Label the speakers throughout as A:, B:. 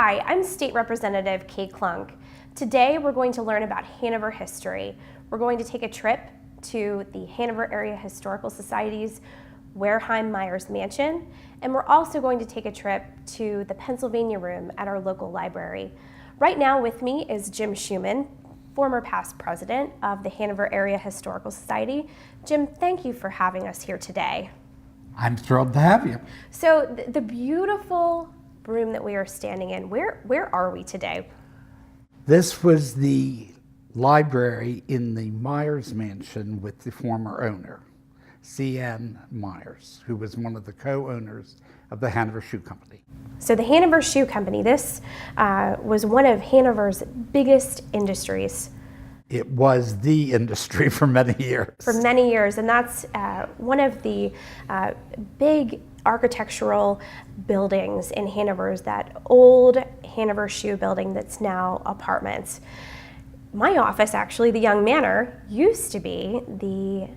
A: Hi, I'm State Representative Kate Klunk. Today we're going to learn about Hanover history. We're going to take a trip to the Hanover Area Historical Society's Wareheim Mansion, and we're also going to take a trip to the Pennsylvania Room at our local library. Right now with me is Jim Schuman, former past president of the Hanover Area Historical Society. Jim, thank you for having us here today.
B: I'm thrilled to have you.
A: So the beautiful room that we are standing in, where are we today?
B: This was the library in the Myers Mansion with the former owner, C.N. Myers, who was one of the co-owners of the Hanover Shoe Company.
A: So the Hanover Shoe Company, this was one of Hanover's biggest industries.
B: It was the industry for many years.
A: For many years, and that's one of the big architectural buildings in Hanover, is that old Hanover Shoe building that's now apartments. My office, actually, the Young Manor, used to be the,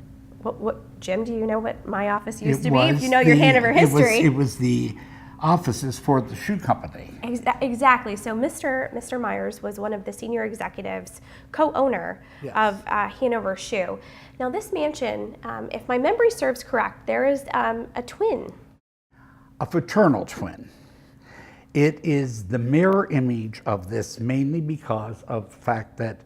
A: Jim, do you know what my office used to be? If you know your Hanover history.
B: It was the offices for the shoe company.
A: Exactly. So Mr. Myers was one of the senior executives, co-owner of Hanover Shoe. Now this mansion, if my memory serves correct, there is a twin.
B: A fraternal twin. It is the mirror image of this, mainly because of the fact that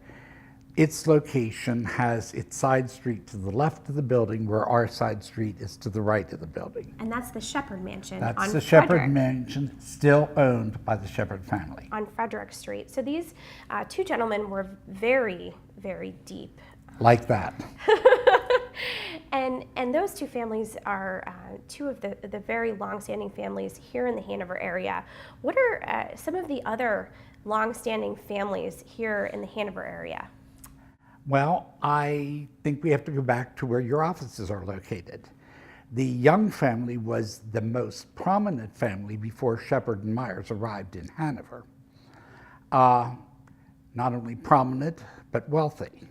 B: its location has its side street to the left of the building, where our side street is to the right of the building.
A: And that's the Shepherd Mansion.
B: That's the Shepherd Mansion, still owned by the Shepherd family.
A: On Frederick Street. So these two gentlemen were very, very deep.
B: Like that.
A: And those two families are two of the very long-standing families here in the Hanover area. What are some of the other long-standing families here in the Hanover area?
B: Well, I think we have to go back to where your offices are located. The Young family was the most prominent family before Shepherd and Myers arrived in Hanover. Not only prominent, but wealthy.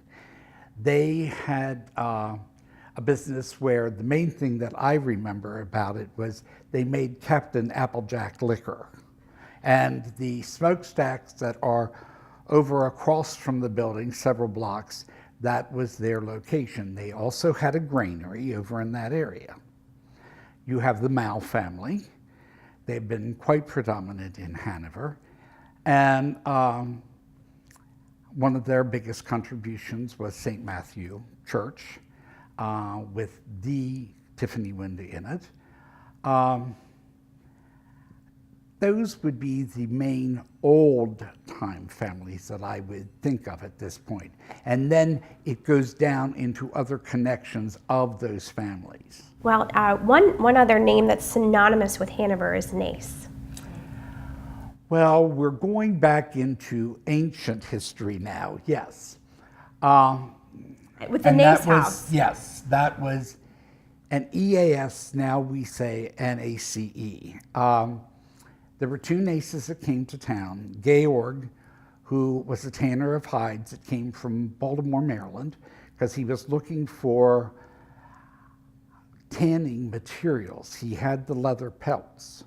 B: They had a business where the main thing that I remember about it was they made Captain Applejack liquor. And the smokestacks that are over across from the building, several blocks, that was their location. They also had a granary over in that area. You have the Mao family. They've been quite predominant in Hanover. And one of their biggest contributions was St. Matthew Church with the Tiffany window in it. Those would be the main old-time families that I would think of at this point. And then it goes down into other connections of those families.
A: Well, one other name that's synonymous with Hanover is Nace.
B: Well, we're going back into ancient history now, yes.
A: With the Nace House.
B: Yes, that was an EAS, now we say NACE. There were two Naces that came to town. Georg, who was a tanner of hides that came from Baltimore, Maryland, because he was looking for tanning materials. He had the leather pelts.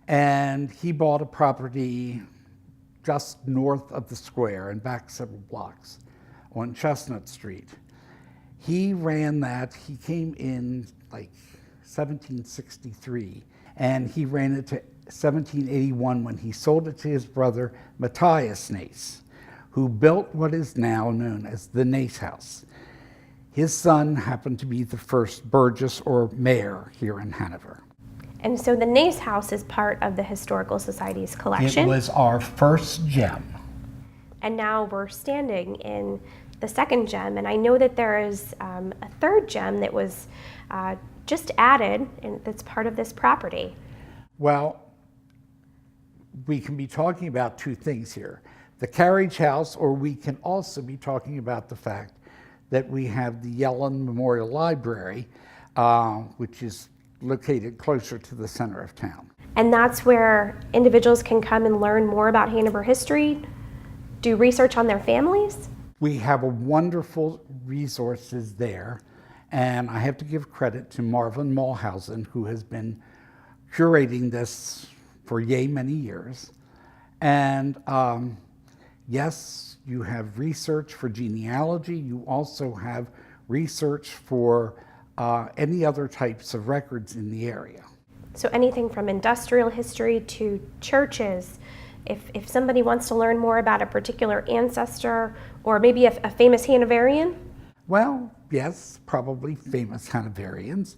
B: And he bought a property just north of the square and back several blocks on Chestnut Street. He ran that. He came in like 1763, and he ran it to 1781 when he sold it to his brother Matthias Nace, who built what is now known as the Nace House. His son happened to be the first burgess or mayor here in Hanover.
A: And so the Nace House is part of the Historical Society's collection.
B: It was our first gem.
A: And now we're standing in the second gem, and I know that there is a third gem that was just added, and that's part of this property.
B: Well, we can be talking about two things here. The Carriage House, or we can also be talking about the fact that we have the Yellen Memorial Library, which is located closer to the center of town.
A: And that's where individuals can come and learn more about Hanover history, do research on their families?
B: We have a wonderful resources there, and I have to give credit to Marvin Mulhausen, who has been curating this for many years. And yes, you have research for genealogy. You also have research for any other types of records in the area.
A: So anything from industrial history to churches. If somebody wants to learn more about a particular ancestor or maybe a famous Hanoverian?
B: Well, yes, probably famous Hanoverians.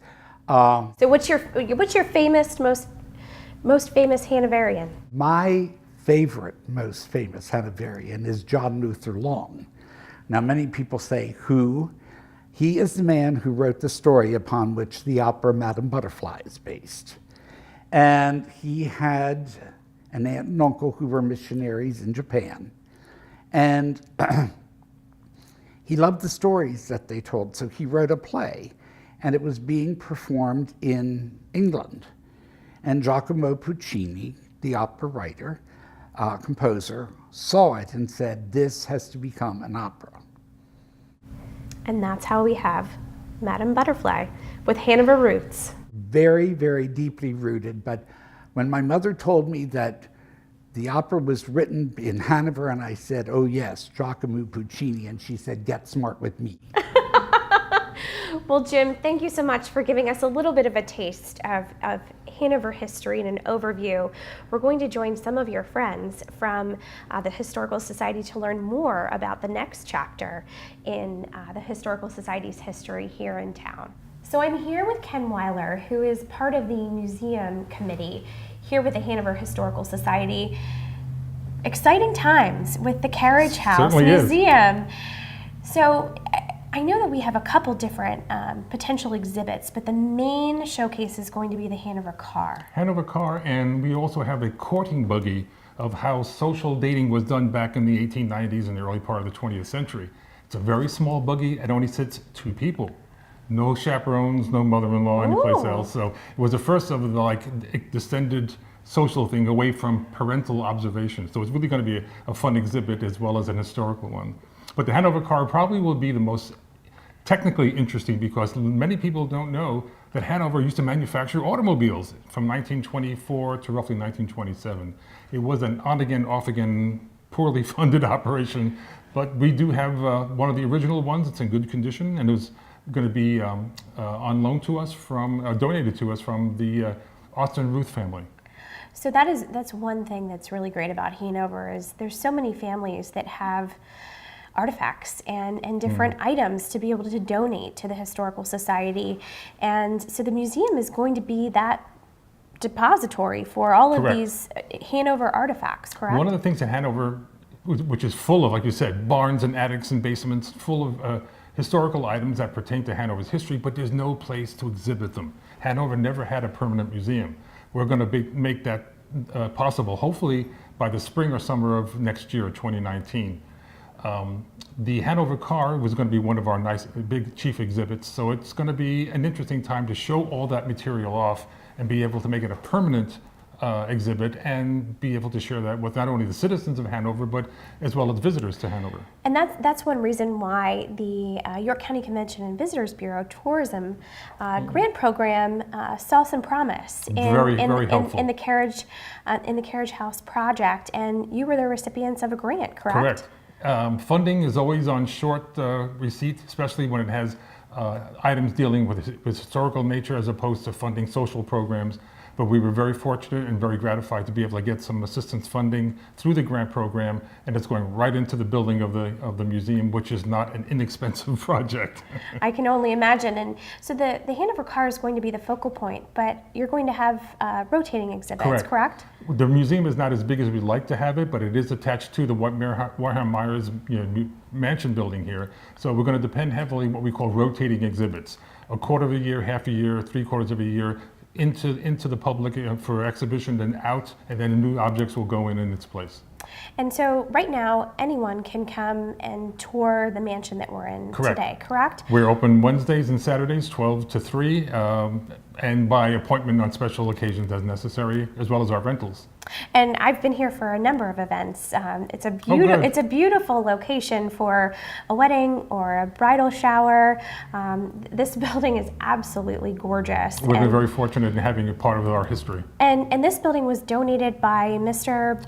A: So what's your famous, most famous Hanoverian?
B: My favorite, most famous Hanoverian is John Luther Long. Now, many people say, who? He is the man who wrote the story upon which the opera Madame Butterfly is based. And he had an aunt and uncle who were missionaries in Japan. And he loved the stories that they told, so he wrote a play, and it was being performed in England. And Giacomo Puccini, the opera writer, composer, saw it and said, this has to become an opera.
A: And that's how we have Madame Butterfly with Hanover roots.
B: Very, very deeply rooted, but when my mother told me that the opera was written in Hanover, and I said, oh yes, Giacomo Puccini, and she said, get smart with me.
A: Well, Jim, thank you so much for giving us a little bit of a taste of Hanover history and an overview. We're going to join some of your friends from the Historical Society to learn more about the next chapter in the Historical Society's history here in town. So I'm here with Ken Weiler, who is part of the museum committee here with the Hanover Historical Society. Exciting times with the Carriage House Museum. So I know that we have a couple different potential exhibits, but the main showcase is going to be the Hanover car.
C: Hanover car, and we also have a courting buggy of how social dating was done back in the 1890s and the early part of the 20th century. It's a very small buggy. It only sits 2 people. No chaperones, no mother-in-law, anyplace else. So it was the first of the descended social thing away from parental observation. So it's really going to be a fun exhibit as well as an historical one. But the Hanover car probably will be the most technically interesting because many people don't know that Hanover used to manufacture automobiles from 1924 to roughly 1927. It was an on-again, off-again, poorly funded operation, but we do have one of the original ones. It's in good condition, and it was going to be on loan to us donated to us from the Austin Ruth family.
A: So that's one thing that's really great about Hanover is there's so many families that have artifacts and different items to be able to donate to the Historical Society. And so the museum is going to be that depository for all of these Hanover artifacts, correct?
C: One of the things in Hanover, which is full of, like you said, barns and attics and basements, full of historical items that pertain to Hanover's history, but there's no place to exhibit them. Hanover never had a permanent museum. We're going to make that possible, hopefully by the spring or summer of next year, 2019. The Hanover car was going to be one of our nice big chief exhibits, so it's going to be an interesting time to show all that material off and be able to make it a permanent exhibit and be able to share that with not only the citizens of Hanover, but as well as visitors to Hanover.
A: And that's one reason why the York County Convention and Visitors Bureau Tourism grant program saw some promise
C: Very helpful.
A: in the Carriage House project, and you were the recipients of a grant, correct?
C: Correct. Funding is always on short receipt, especially when it has items dealing with historical nature as opposed to funding social programs. But we were very fortunate and very gratified to be able to get some assistance funding through the grant program, and it's going right into the building of the museum, which is not an inexpensive project.
A: I can only imagine. And so the Hanover car is going to be the focal point, but you're going to have rotating exhibits, correct?
C: The museum is not as big as we'd like to have it, but it is attached to the Wareheim Myers mansion building here. So we're going to depend heavily on what we call rotating exhibits. A quarter of a year, half a year, 3/4 of a year, into the public for exhibition, then out, and then new objects will go in its place.
A: And so right now, anyone can come and tour the mansion that we're in
C: Correct.
A: today, correct?
C: We're open Wednesdays and Saturdays, 12 to 3, and by appointment on special occasions as necessary, as well as our rentals.
A: And I've been here for a number of events. It's a
C: good.
A: it's a beautiful location for a wedding or a bridal shower. This building is absolutely gorgeous.
C: We've been
A: and,
C: very fortunate in having it part of our history.
A: and this building was donated by Mr.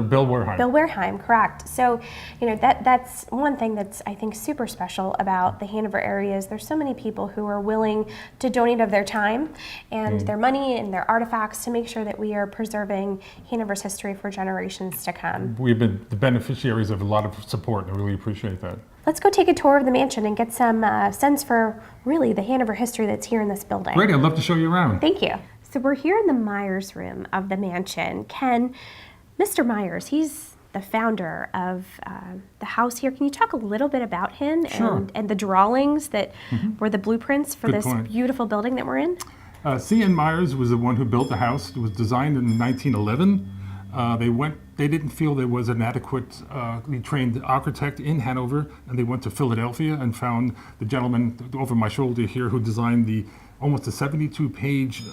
C: Bill Wareheim.
A: Bill Wareheim, correct. So, that's one thing that's, I think, super special about the Hanover area is there's so many people who are willing to donate of their time and their money and their artifacts to make sure that we are preserving Hanover's history for generations to come.
C: We've been the beneficiaries of a lot of support, and I really appreciate that.
A: Let's go take a tour of the mansion and get some sense for really the Hanover history that's here in this building.
C: Great, I'd love to show you around.
A: Thank you. So we're here in the Myers room of the mansion. Ken, Mr. Myers, he's the founder of the house here. Can you talk a little bit about him
C: Sure.
A: and the drawings that were the blueprints for
C: Good
A: this
C: point.
A: beautiful building that we're in?
C: C.N. Myers was the one who built the house. It was designed in 1911. They didn't feel there was an adequately trained architect in Hanover, and they went to Philadelphia and found the gentleman over my shoulder here who designed the almost a 72-page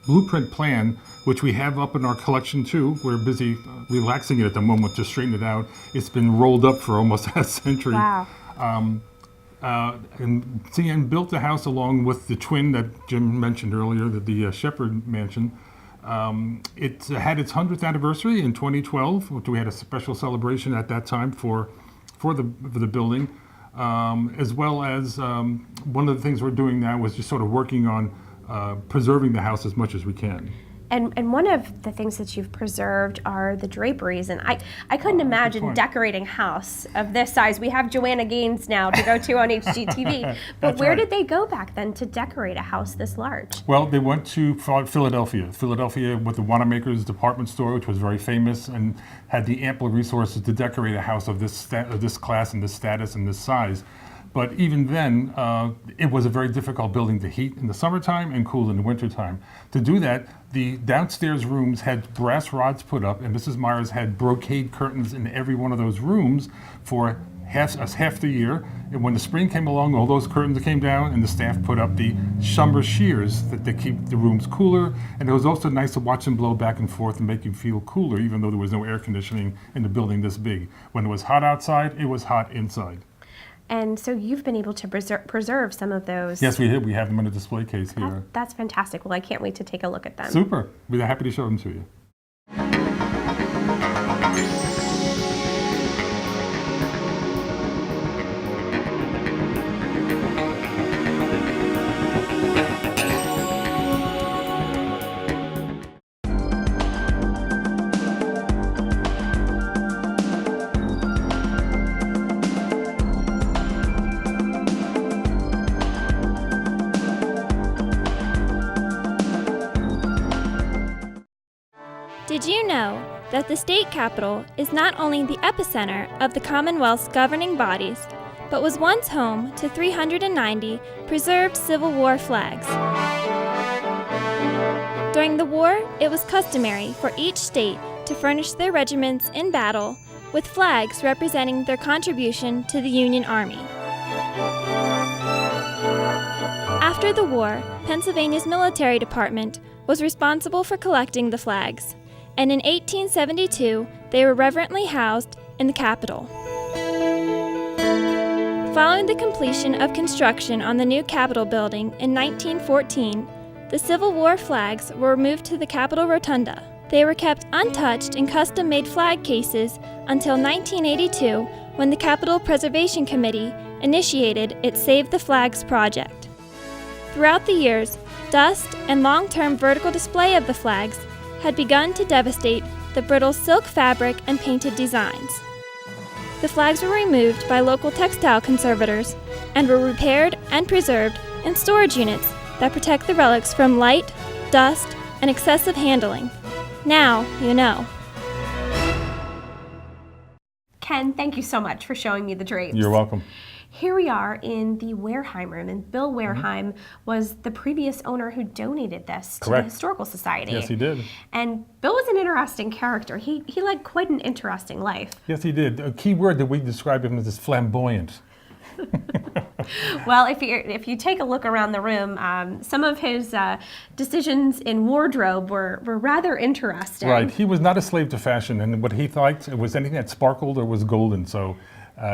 C: blueprint plan, which we have up in our collection too. We're busy relaxing it at the moment to straighten it out. It's been rolled up for almost a century.
A: Wow.
C: And C.N. built the house along with the twin that Jim mentioned earlier, the Shepherd Mansion. It had its 100th anniversary in 2012, which we had a special celebration at that time for the building, as well as one of the things we're doing now is just sort of working on preserving the house as much as we can.
A: And one of the things that you've preserved are the draperies. And I couldn't imagine
C: point.
A: decorating a house of this size. We have Joanna Gaines now to go to on HGTV. But
C: That's
A: where
C: right.
A: did they go back then to decorate a house this large?
C: Well, they went to Philadelphia with the Wanamaker's department store, which was very famous and had the ample resources to decorate a house of this class and this status and this size. But even then, it was a very difficult building to heat in the summertime and cool in the wintertime. To do that, the downstairs rooms had brass rods put up, and Mrs. Myers had brocade curtains in every one of those rooms for half the year. And when the spring came along, all those curtains came down, and the staff put up the summer shears that keep the rooms cooler. And it was also nice to watch them blow back and forth and make you feel cooler, even though there was no air conditioning in the building this big. When it was hot outside, it was hot inside.
A: And so you've been able to preserve some of those.
C: Yes, we have. We have them in a display case here.
A: That's fantastic. Well, I can't wait to take a look at them.
C: Super. We'd be happy to show them to you.
D: Did you know that the state capitol is not only the epicenter of the Commonwealth's governing bodies, but was once home to 390 preserved Civil War flags? During the war, it was customary for each state to furnish their regiments in battle with flags representing their contribution to the Union Army. After the war, Pennsylvania's military department was responsible for collecting the flags, and in 1872, they were reverently housed in the Capitol. Following the completion of construction on the new Capitol building in 1914, the Civil War flags were removed to the Capitol Rotunda. They were kept untouched in custom-made flag cases until 1982, when the Capitol Preservation Committee initiated its Save the Flags project. Throughout the years, dust and long-term vertical display of the flags had begun to devastate the brittle silk fabric and painted designs. The flags were removed by local textile conservators and were repaired and preserved in storage units that protect the relics from light, dust, and excessive handling. Now you know.
A: Ken, thank you so much for showing me the drapes.
C: You're welcome.
A: Here we are in the Wareheim Room, and Bill Wareheim was the previous owner who donated this to the
C: Correct.
A: Historical Society.
C: Yes, he did.
A: And Bill was an interesting character. He led quite an interesting life.
C: Yes, he did. A key word that we describe him as flamboyant.
A: Well, if you take a look around the room, some of his decisions in wardrobe were rather interesting.
C: Right. He was not a slave to fashion, and what he liked was anything that sparkled or was golden. So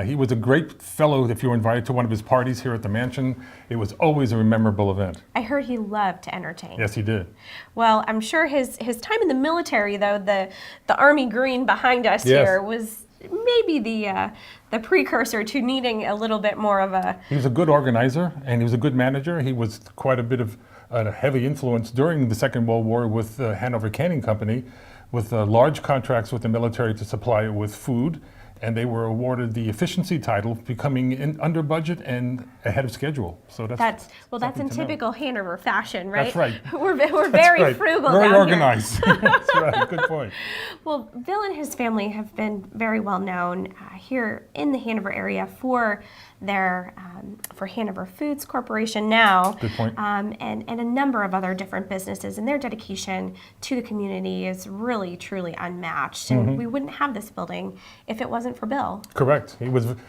C: he was a great fellow. If you were invited to one of his parties here at the mansion, it was always a memorable event.
A: I heard he loved to entertain.
C: Yes, he did.
A: Well, I'm sure his time in the military, though, the Army green behind us
C: Yes.
A: here was maybe the precursor to needing a little bit more of a...
C: He was a good organizer, and he was a good manager. He was quite a bit of a heavy influence during the Second World War with the Hanover Canning Company, with large contracts with the military to supply it with food. And they were awarded the efficiency title, becoming under budget and ahead of schedule. So that's
A: in
C: something to know.
A: typical Hanover fashion, right?
C: That's right.
A: We're
C: That's
A: very
C: right.
A: frugal
C: Very
A: down
C: organized. That's right. Good point.
A: Here. Well, Bill and his family have been very well known here in the Hanover area for their for Hanover Foods Corporation now.
C: Good point.
A: And a number of other different businesses, and their dedication to the community is really truly unmatched. And we wouldn't have this building if it wasn't for Bill.
C: Correct.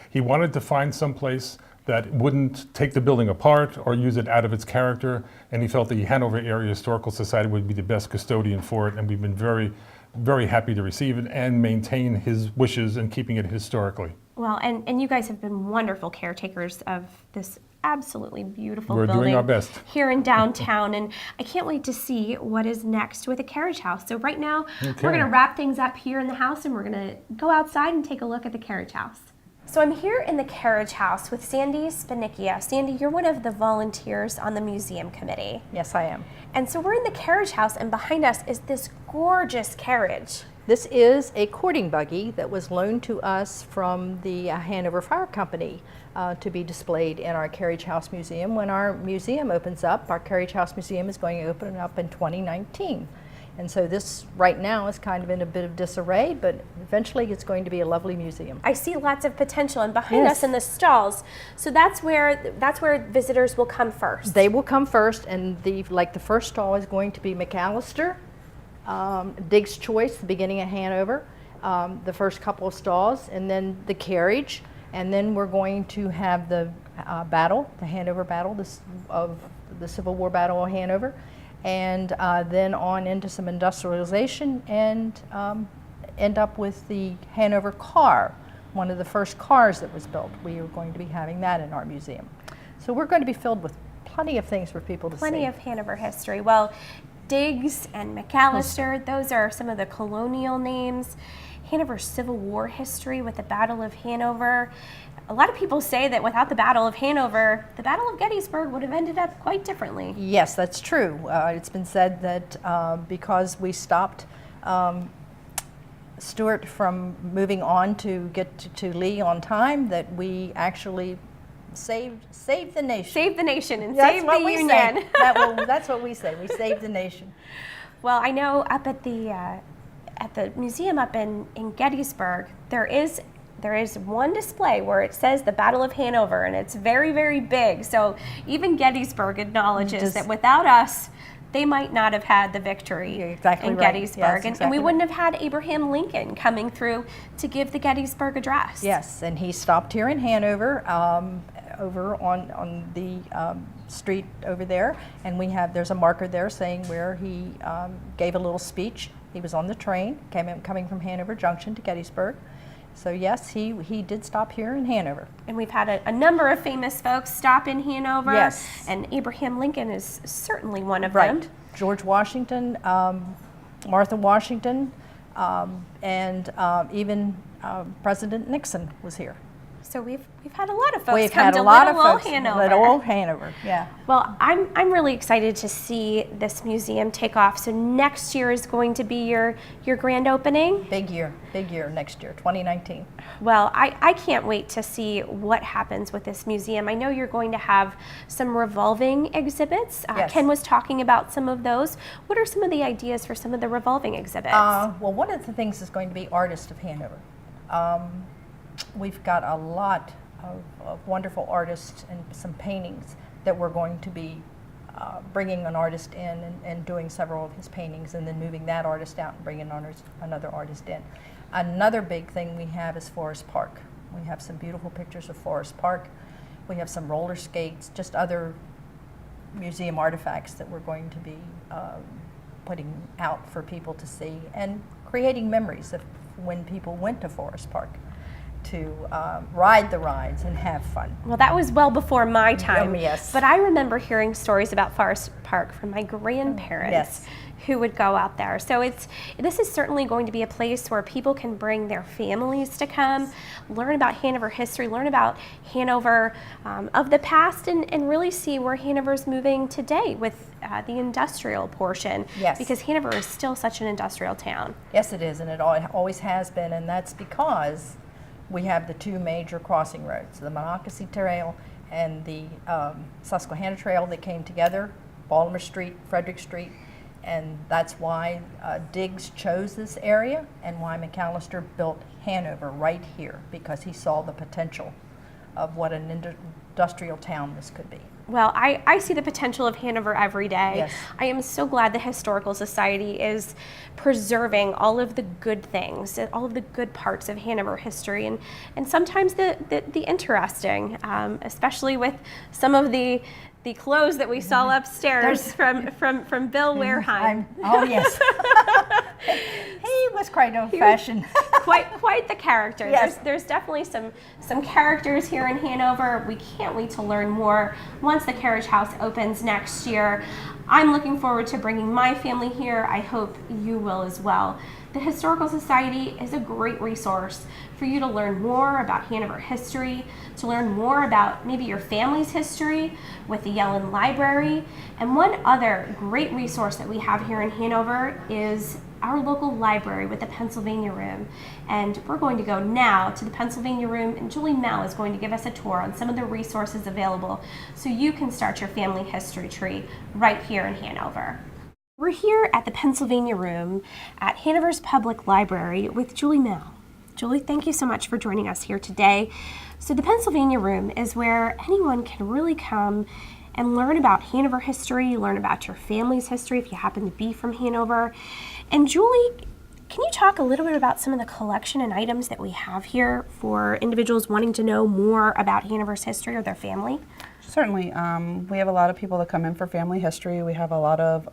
C: He wanted to find some place that wouldn't take the building apart or use it out of its character, and he felt the Hanover Area Historical Society would be the best custodian for it, and we've been very, very happy to receive it and maintain his wishes in keeping it historically.
A: Well, and you guys have been wonderful caretakers of this absolutely beautiful
C: We're
A: building
C: doing our best.
A: here in downtown, and I can't wait to see what is next with the Carriage House. So right now, we're going to wrap things up here in the house, and we're going to go outside and take a look at the Carriage House. So I'm here in the Carriage House with Sandy Spanicchia. Sandy, you're one of the volunteers on the museum committee.
E: Yes, I am.
A: And so we're in the Carriage House, and behind us is this gorgeous carriage.
E: This is a courting buggy that was loaned to us from the Hanover Fire Company to be displayed in our Carriage House Museum. When our museum opens up, our Carriage House Museum is going to open up in 2019. And so this right now is kind of in a bit of disarray, but eventually it's going to be a lovely museum.
A: I see lots of potential, and behind
E: Yes.
A: us in the stalls, so that's where visitors will come first.
E: They will come first, and the first stall is going to be McAllister, Diggs Choice, the beginning of Hanover, the first couple of stalls, and then the carriage, and then we're going to have the battle, the Hanover battle, of the Civil War Battle of Hanover, and then on into some industrialization, and end up with the Hanover car, one of the first cars that was built. We are going to be having that in our museum. So we're going to be filled with plenty of things for people to see.
A: Plenty of Hanover history. Well, Diggs and McAllister, those are some of the colonial names. Hanover Civil War history with the Battle of Hanover. A lot of people say that without the Battle of Hanover, the Battle of Gettysburg would have ended up quite differently.
E: Yes, that's true. It's been said that because we stopped Stuart from moving on to get to Lee on time, that we actually saved the nation.
A: Save the nation and
E: That's
A: save
E: what
A: the
E: we
A: Union.
E: say. That's what we say. We saved the nation.
A: Well, I know up at the museum up in Gettysburg, there is one display where it says the Battle of Hanover, and it's very, very big. So even Gettysburg acknowledges that without us, they might not have had the victory
E: You're exactly
A: in
E: right.
A: Gettysburg.
E: Yes,
A: And
E: exactly
A: we wouldn't have had Abraham Lincoln coming through to give the Gettysburg Address.
E: Yes, and he stopped here in Hanover, over on the street over there, and there's a marker there saying where he gave a little speech. He was on the train coming from Hanover Junction to Gettysburg. So yes, he did stop here in Hanover.
A: And we've had a number of famous folks stop in Hanover.
E: Yes.
A: And Abraham Lincoln is certainly one of
E: Right.
A: them.
E: George Washington, Martha Washington, and even President Nixon was here.
A: So we've had a lot of folks
E: We've
A: come
E: had
A: to
E: a lot of
A: little old
E: folks.
A: Hanover.
E: Little old Hanover, yeah.
A: Well, I'm really excited to see this museum take off. So next year is going to be your grand opening.
E: Big year next year, 2019.
A: Well, I can't wait to see what happens with this museum. I know you're going to have some revolving exhibits.
E: Yes.
A: Ken was talking about some of those. What are some of the ideas for some of the revolving exhibits?
E: Well, one of the things is going to be Artists of Hanover. We've got a lot of wonderful artists and some paintings that we're going to be bringing an artist in and doing several of his paintings, and then moving that artist out and bringing another artist in. Another big thing we have is Forest Park. We have some beautiful pictures of Forest Park. We have some roller skates, just other museum artifacts that we're going to be putting out for people to see, and creating memories of when people went to Forest Park to ride the rides and have fun.
A: Well, that was well before my time.
E: Yes.
A: But I remember hearing stories about Forest Park from my grandparents.
E: Yes.
A: Who would go out there. So this is certainly going to be a place where people can bring their families to come, learn about Hanover history, learn about Hanover of the past, and really see where Hanover's moving today with the industrial portion.
E: Yes.
A: Because Hanover is still such an industrial town.
E: Yes, it is, and it always has been, and that's because we have the two major crossing roads, the Monocacy Trail and the Susquehanna Trail that came together, Baltimore Street, Frederick Street, and that's why Diggs chose this area and why McAllister built Hanover right here, because he saw the potential of what an industrial town this could be.
A: Well, I see the potential of Hanover every day.
E: Yes.
A: I am so glad the Historical Society is preserving all of the good things, all of the good parts of Hanover history, and sometimes the interesting, especially with some of the clothes that we saw upstairs from Bill Wareheim.
E: Oh yes, he was quite old-fashioned.
A: Quite the character.
E: Yes.
A: There's definitely some characters here in Hanover. We can't wait to learn more once the Carriage House opens next year. I'm looking forward to bringing my family here. I hope you will as well. The Historical Society is a great resource for you to learn more about Hanover history, to learn more about maybe your family's history with the Yellen Library. And one other great resource that we have here in Hanover is our local library with the Pennsylvania Room. And we're going to go now to the Pennsylvania Room, and Julie Mel is going to give us a tour on some of the resources available so you can start your family history tree right here in Hanover. We're here at the Pennsylvania Room at Hanover's Public Library with Julie Mel. Julie, thank you so much for joining us here today. So the Pennsylvania Room is where anyone can really come and learn about Hanover history, learn about your family's history if you happen to be from Hanover. And Julie, can you talk a little bit about some of the collection and items that we have here for individuals wanting to know more about Hanover's history or their family?
F: Certainly. We have a lot of people that come in for family history. We have a lot of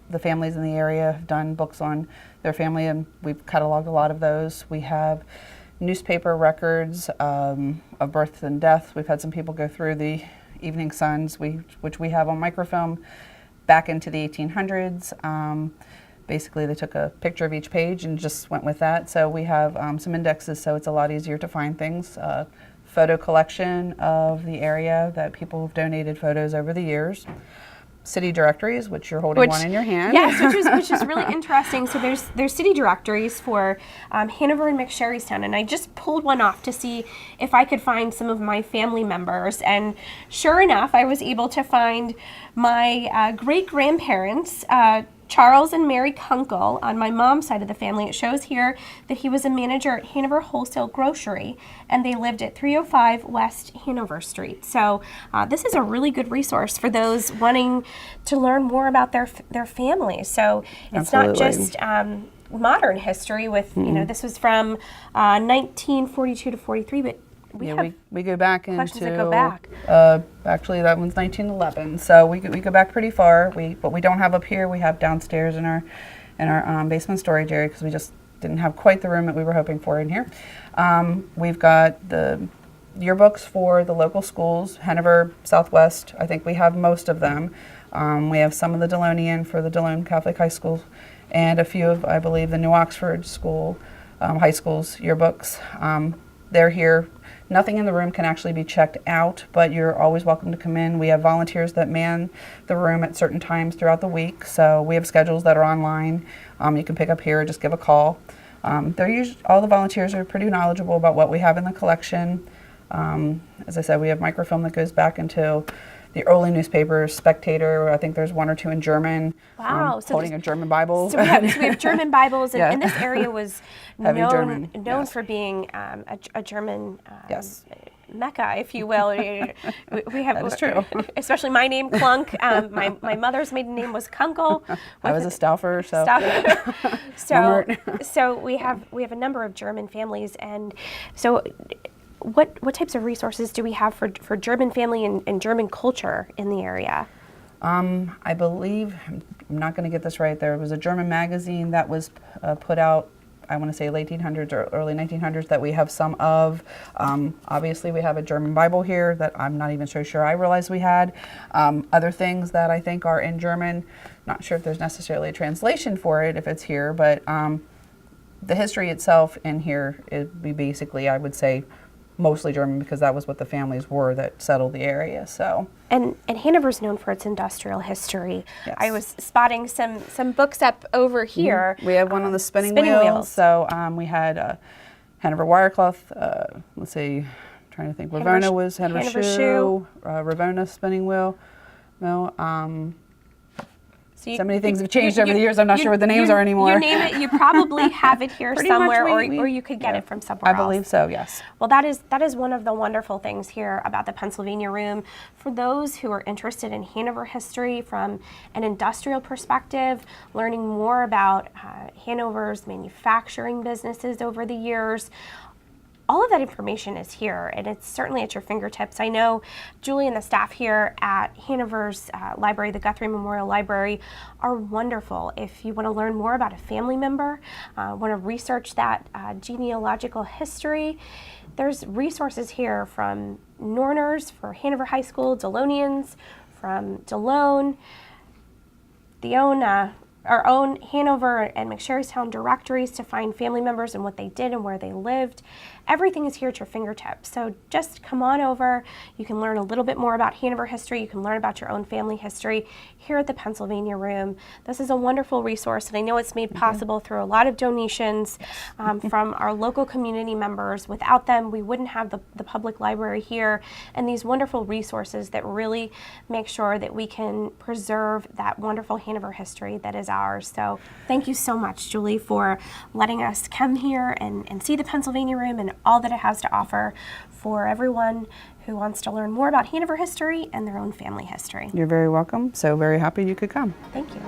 F: the families in the area have done books on their family, and we've cataloged a lot of those. We have newspaper records of birth and death. We've had some people go through the Evening Suns, which we have on microfilm, back into the 1800s. Basically, they took a picture of each page and just went with that. So we have some indexes, so it's a lot easier to find things. Photo collection of the area that people have donated photos over the years. City directories, which you're holding one in your hand.
A: Yes, which is really interesting. So there's city directories for Hanover and McSherrystown, and I just pulled one off to see if I could find some of my family members, and sure enough, I was able to find my great-grandparents, Charles and Mary Kunkel, on my mom's side of the family. It shows here that he was a manager at Hanover Wholesale Grocery, and they lived at 305 West Hanover Street. So this is a really good resource for those wanting to learn more about their family. So it's not just modern history with, this was from 1942 to 43, but
F: we go back into
A: collections that go back.
F: Actually, that one's 1911. So we go back pretty far. What we don't have up here, we have downstairs in our basement storage area, because we just didn't have quite the room that we were hoping for in here. We've got the yearbooks for the local schools, Hanover, Southwest. I think we have most of them. We have some of the Delonian for the Delone Catholic High School, and a few of, I believe, the New Oxford School high schools yearbooks. They're here. Nothing in the room can actually be checked out, but you're always welcome to come in. We have volunteers that man the room at certain times throughout the week, so we have schedules that are online. You can pick up here or just give a call. All the volunteers are pretty knowledgeable about what we have in the collection. As I said, we have microfilm that goes back into the early newspapers, Spectator. I think there's one or two in German.
A: Wow.
F: Holding a German Bible.
A: So we have German Bibles, and,
F: Yeah.
A: and this area was
F: Heavy
A: known
F: German, yes.
A: for being a German
F: Yes.
A: mecca, if you will. We have,
F: That is true.
A: Especially my name, Klunk. My mother's maiden name was Kunkel.
F: I was a Stauffer, so.
A: So we have a number of German families, and so what types of resources do we have for German family and German culture in the area?
F: I believe, I'm not going to get this right, there was a German magazine that was put out, I want to say late 1800s or early 1900s, that we have some of. Obviously we have a German Bible here that I'm not even so sure I realized we had. Other things that I think are in German, not sure if there's necessarily a translation for it if it's here, but the history itself in here would be basically, I would say, mostly German, because that was what the families were that settled the area. So.
A: And Hanover's known for its industrial history.
F: Yes.
A: I was spotting some books up over here.
F: We have one on the spinning wheels. So we had Hanover wire cloth. Let's see, trying to think. Ravona was Hanover shoe. Ravona spinning wheel. No. So many things have changed over the years. I'm not sure what the names are anymore.
A: You name it, you probably have it here
F: Pretty
A: somewhere,
F: much
A: or you could get it from somewhere else.
F: I believe so, yes.
A: Well, that is one of the wonderful things here about the Pennsylvania Room. For those who are interested in Hanover history from an industrial perspective, learning more about Hanover's manufacturing businesses over the years, all of that information is here, and it's certainly at your fingertips. I know Julie and the staff here at Hanover's library, the Guthrie Memorial Library, are wonderful. If you want to learn more about a family member, want to research that genealogical history, there's resources here from Norners for Hanover High School, Delonians from Delone, our own Hanover and McSherrystown directories to find family members and what they did and where they lived. Everything is here at your fingertips. So just come on over. You can learn a little bit more about Hanover history. You can learn about your own family history here at the Pennsylvania Room. This is a wonderful resource, and I know it's made possible through a lot of donations from our local community members. Without them, we wouldn't have the public library here and these wonderful resources that really make sure that we can preserve that wonderful Hanover history that is ours. So thank you so much, Julie, for letting us come here and see the Pennsylvania Room and all that it has to offer for everyone who wants to learn more about Hanover history and their own family history.
F: You're very welcome. So very happy you could come.
A: Thank you.